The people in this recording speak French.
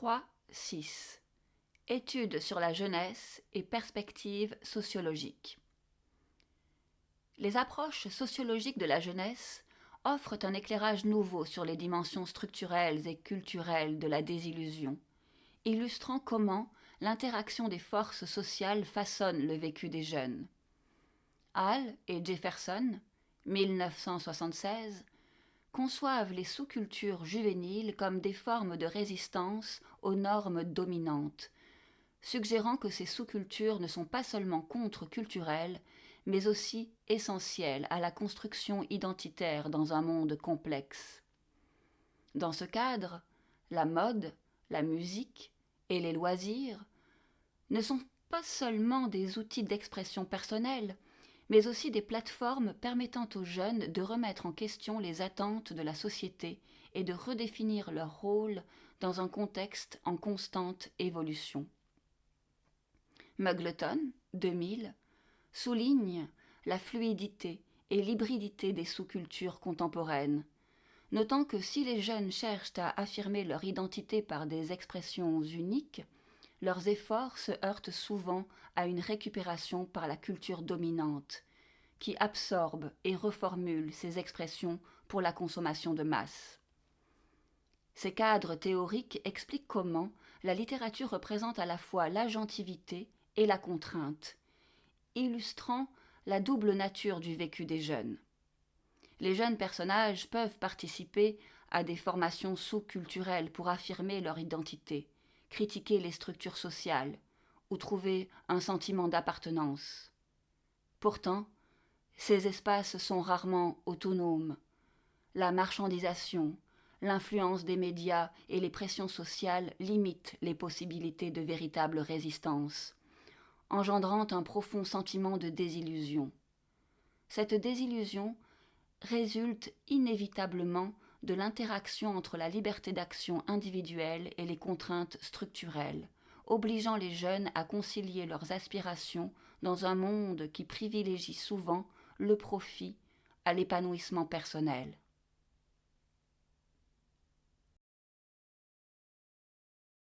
3.6 Études sur la jeunesse et perspectives sociologiques. Les approches sociologiques de la jeunesse offrent un éclairage nouveau sur les dimensions structurelles et culturelles de la désillusion, illustrant comment l'interaction des forces sociales façonne le vécu des jeunes. Hall et Jefferson, 1976, conçoivent les sous-cultures juvéniles comme des formes de résistance aux normes dominantes, suggérant que ces sous-cultures ne sont pas seulement contre-culturelles, mais aussi essentielles à la construction identitaire dans un monde complexe. Dans ce cadre, la mode, la musique et les loisirs ne sont pas seulement des outils d'expression personnelle, mais aussi des plateformes permettant aux jeunes de remettre en question les attentes de la société et de redéfinir leur rôle dans un contexte en constante évolution. Muggleton, 2000, souligne la fluidité et l'hybridité des sous-cultures contemporaines, notant que si les jeunes cherchent à affirmer leur identité par des expressions uniques, leurs efforts se heurtent souvent à une récupération par la culture dominante, qui absorbe et reformule ces expressions pour la consommation de masse. Ces cadres théoriques expliquent comment la littérature représente à la fois l'agentivité et la contrainte, illustrant la double nature du vécu des jeunes. Les jeunes personnages peuvent participer à des formations sous-culturelles pour affirmer leur identité, critiquer les structures sociales ou trouver un sentiment d'appartenance. Pourtant, ces espaces sont rarement autonomes. La marchandisation, l'influence des médias et les pressions sociales limitent les possibilités de véritable résistance, engendrant un profond sentiment de désillusion. Cette désillusion résulte inévitablement de l'interaction entre la liberté d'action individuelle et les contraintes structurelles, obligeant les jeunes à concilier leurs aspirations dans un monde qui privilégie souvent le profit à l'épanouissement personnel.